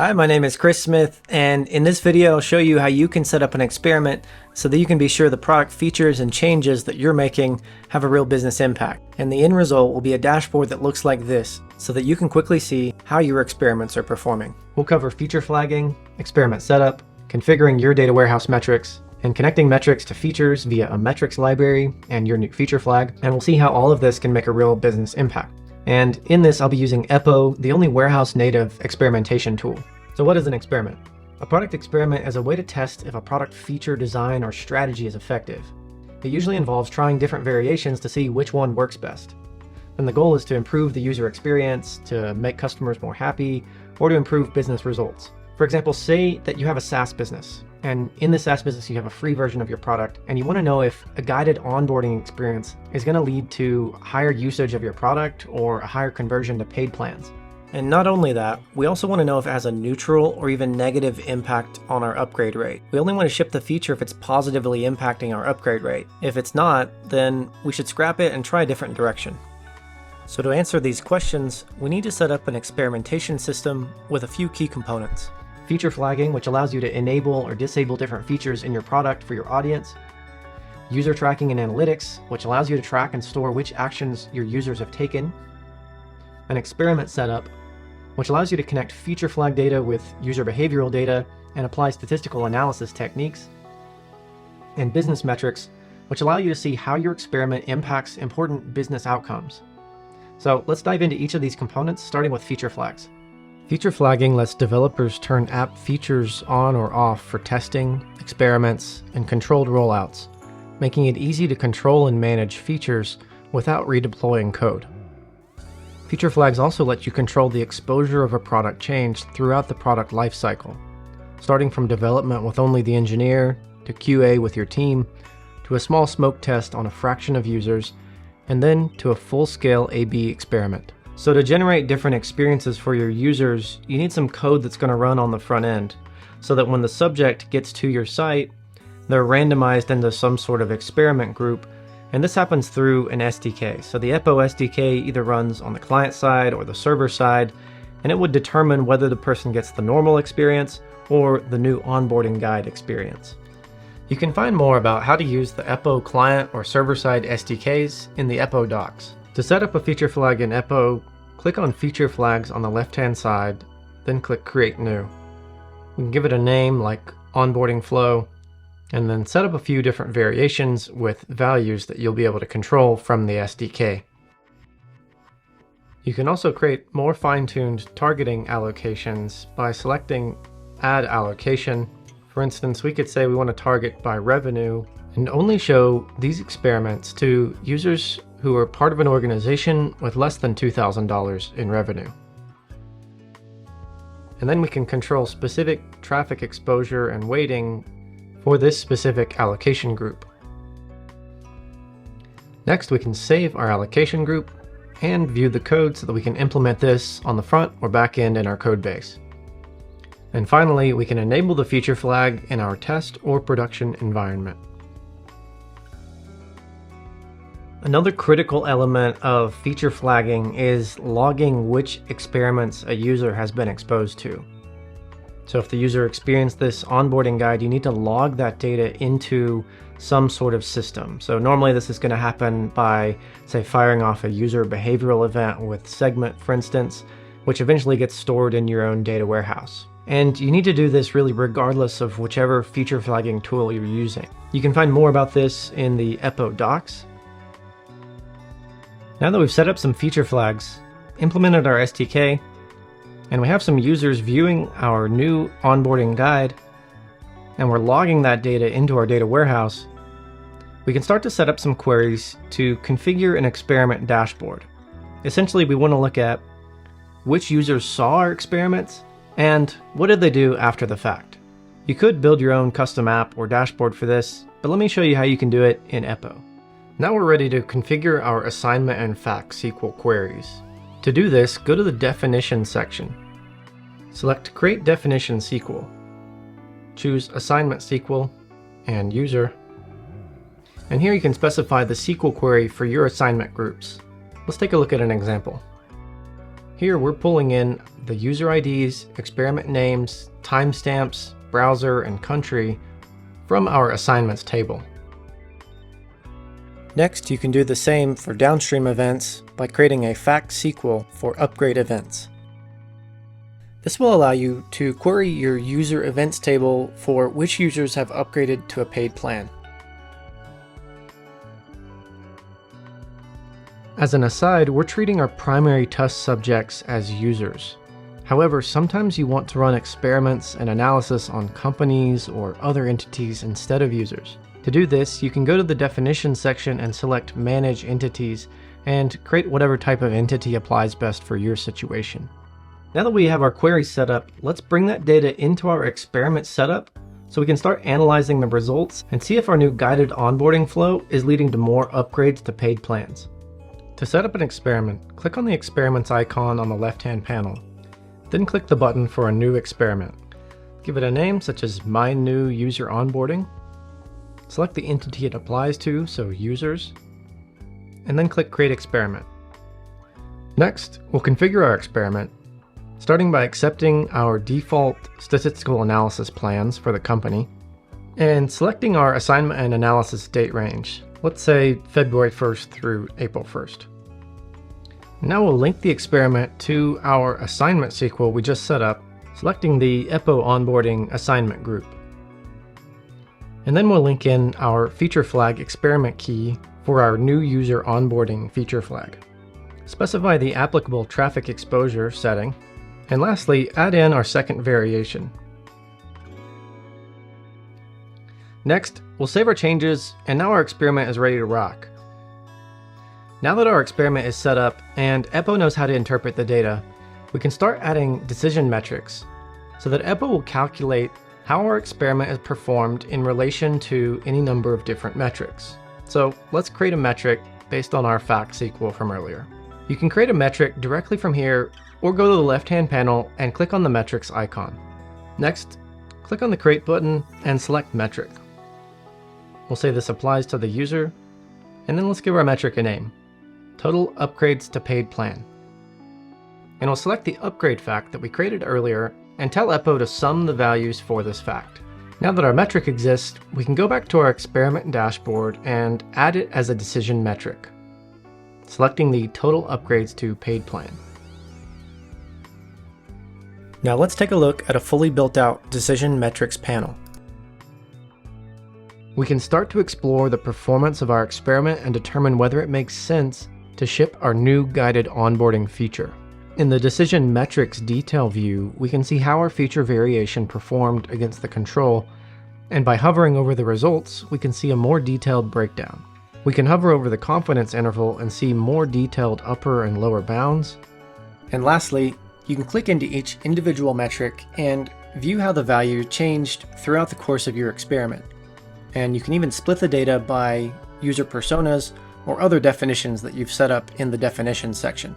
Hi, my name is Chris Smith, and in this video I'll show you how you can set up an experiment so that you can be sure the product features and changes that you're making have a real business impact. And the end result will be a dashboard that looks like this, so that you can quickly see how your experiments are performing. We'll cover feature flagging, experiment setup, configuring your data warehouse metrics, and connecting metrics to features via a metrics library and your new feature flag. And we'll see how all of this can make a real business impact. And in this, I'll be using Eppo, the only warehouse native experimentation tool. So what is an experiment? A product experiment is a way to test if a product feature, design, or strategy is effective. It usually involves trying different variations to see which one works best. And the goal is to improve the user experience, to make customers more happy, or to improve business results. For example, say that you have a SaaS business, and in the SaaS business you have a free version of your product, and you want to know if a guided onboarding experience is going to lead to higher usage of your product or a higher conversion to paid plans. And not only that, we also want to know if it has a neutral or even negative impact on our upgrade rate. We only want to ship the feature if it's positively impacting our upgrade rate. If it's not, then we should scrap it and try a different direction. So to answer these questions, we need to set up an experimentation system with a few key components. Feature flagging, which allows you to enable or disable different features in your product for your audience. User tracking and analytics, which allows you to track and store which actions your users have taken. An experiment setup, which allows you to connect feature flag data with user behavioral data and apply statistical analysis techniques. And business metrics, which allow you to see how your experiment impacts important business outcomes. So let's dive into each of these components, starting with feature flags. Feature flagging lets developers turn app features on or off for testing, experiments, and controlled rollouts, making it easy to control and manage features without redeploying code. Feature flags also let you control the exposure of a product change throughout the product lifecycle, starting from development with only the engineer, to QA with your team, to a small smoke test on a fraction of users, and then to a full-scale A/B experiment. So to generate different experiences for your users, you need some code that's going to run on the front end, so that when the subject gets to your site, they're randomized into some sort of experiment group, and this happens through an SDK. So the Eppo SDK either runs on the client side or the server side, and it would determine whether the person gets the normal experience or the new onboarding guide experience. You can find more about how to use the Eppo client or server-side SDKs in the Eppo docs. To set up a feature flag in Eppo, click on Feature Flags on the left-hand side, then click Create New. We can give it a name like Onboarding Flow, and then set up a few different variations with values that you'll be able to control from the SDK. You can also create more fine-tuned targeting allocations by selecting Add Allocation. For instance, we could say we want to target by revenue and only show these experiments to users who are part of an organization with less than $2,000 in revenue. And then we can control specific traffic exposure and weighting for this specific allocation group. Next, we can save our allocation group and view the code so that we can implement this on the front or back end in our code base. And finally, we can enable the feature flag in our test or production environment. Another critical element of feature flagging is logging which experiments a user has been exposed to. So if the user experienced this onboarding guide, you need to log that data into some sort of system. So normally this is going to happen by, say, firing off a user behavioral event with Segment, for instance, which eventually gets stored in your own data warehouse. And you need to do this really regardless of whichever feature flagging tool you're using. You can find more about this in the Eppo docs. Now that we've set up some feature flags, implemented our SDK, and we have some users viewing our new onboarding guide, and we're logging that data into our data warehouse, we can start to set up some queries to configure an experiment dashboard. Essentially, we want to look at which users saw our experiments and what did they do after the fact. You could build your own custom app or dashboard for this, but let me show you how you can do it in Eppo. Now we're ready to configure our assignment and fact SQL queries. To do this, go to the Definition section. Select Create Definition SQL. Choose Assignment SQL and User. And here you can specify the SQL query for your assignment groups. Let's take a look at an example. Here we're pulling in the user IDs, experiment names, timestamps, browser, and country from our assignments table. Next, you can do the same for downstream events by creating a fact SQL for upgrade events. This will allow you to query your user events table for which users have upgraded to a paid plan. As an aside, we're treating our primary test subjects as users. However, sometimes you want to run experiments and analysis on companies or other entities instead of users. To do this, you can go to the definition section and select Manage Entities and create whatever type of entity applies best for your situation. Now that we have our query set up, let's bring that data into our experiment setup so we can start analyzing the results and see if our new guided onboarding flow is leading to more upgrades to paid plans. To set up an experiment, click on the experiments icon on the left-hand panel. Then click the button for a new experiment. Give it a name such as My New User Onboarding. Select the entity it applies to, so users, and then click Create Experiment. Next, we'll configure our experiment, starting by accepting our default statistical analysis plans for the company, and selecting our assignment and analysis date range, let's say February 1st through April 1st. Now we'll link the experiment to our assignment SQL we just set up, selecting the Eppo onboarding assignment group. And then we'll link in our feature flag experiment key for our new user onboarding feature flag. Specify the applicable traffic exposure setting, and lastly, add in our second variation. Next, we'll save our changes, and now our experiment is ready to rock. Now that our experiment is set up and Eppo knows how to interpret the data, we can start adding decision metrics so that Eppo will calculate how our experiment is performed in relation to any number of different metrics. So let's create a metric based on our fact SQL from earlier. You can create a metric directly from here or go to the left-hand panel and click on the metrics icon. Next, click on the Create button and select Metric. We'll say this applies to the user, and then let's give our metric a name. Total upgrades to paid plan. And we'll select the upgrade fact that we created earlier and tell Eppo to sum the values for this fact. Now that our metric exists, we can go back to our experiment dashboard and add it as a decision metric, selecting the total upgrades to paid plan. Now let's take a look at a fully built out decision metrics panel. We can start to explore the performance of our experiment and determine whether it makes sense to ship our new guided onboarding feature. In the decision metrics detail view, we can see how our feature variation performed against the control, and by hovering over the results, we can see a more detailed breakdown. We can hover over the confidence interval and see more detailed upper and lower bounds. And lastly, you can click into each individual metric and view how the value changed throughout the course of your experiment. And you can even split the data by user personas or other definitions that you've set up in the definitions section.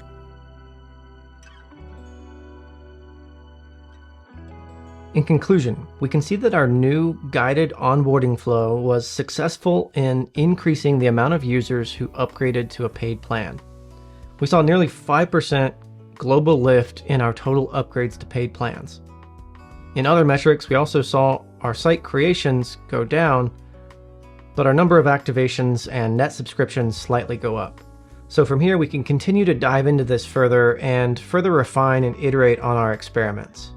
In conclusion, we can see that our new guided onboarding flow was successful in increasing the amount of users who upgraded to a paid plan. We saw nearly 5% global lift in our total upgrades to paid plans. In other metrics, we also saw our site creations go down, but our number of activations and net subscriptions slightly go up. So from here, we can continue to dive into this further and further refine and iterate on our experiments.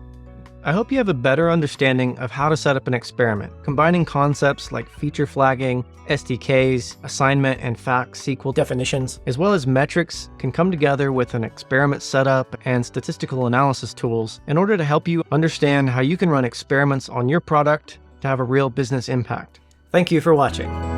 I hope you have a better understanding of how to set up an experiment, combining concepts like feature flagging, SDKs, assignment and fact SQL definitions, as well as metrics can come together with an experiment setup and statistical analysis tools in order to help you understand how you can run experiments on your product to have a real business impact. Thank you for watching.